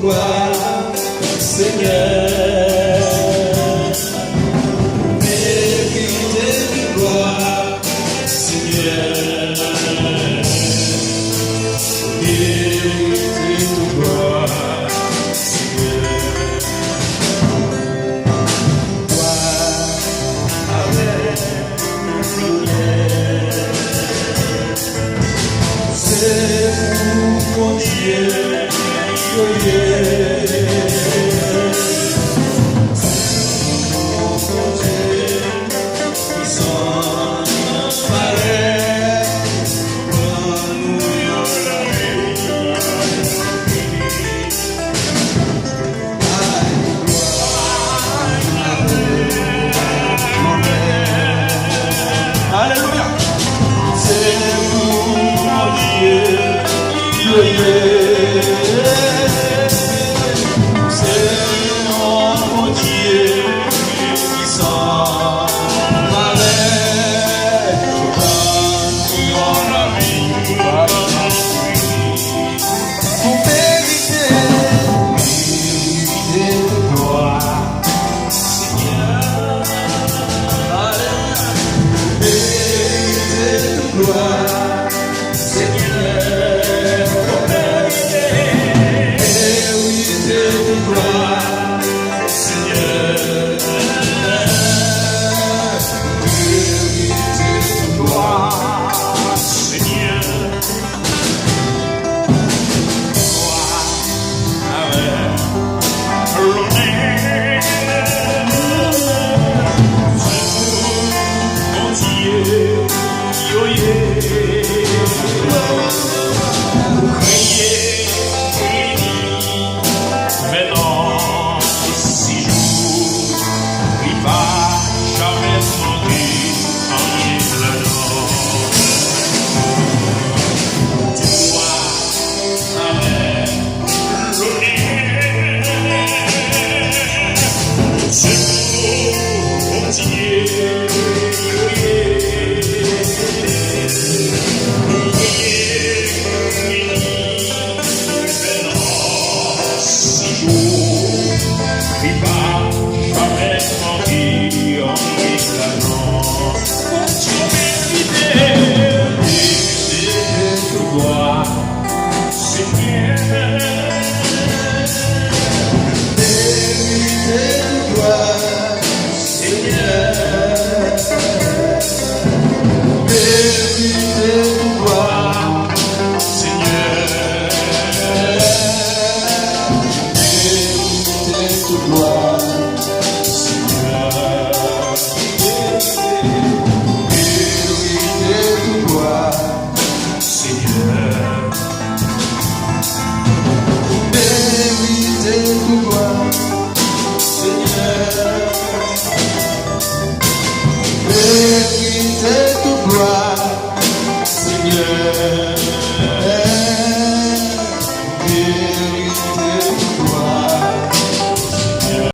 gloire, Seigneur. Mérité de gloire, Seigneur. Mérité de gloire, Seigneur. Gloire avec l'honneur. C'est pour mon Dieu, oh yeah. Alléluia. C'est pour mon Dieu, oh yeah. C'est mon Dieu qui s'en allait dans la vie. Pour mériter de gloire, Seigneur. Mériter de gloire, Seigneur. Mériter de gloire, Seigneur. Mériter de gloire, Seigneur. Mérite de gloire, Seigneur.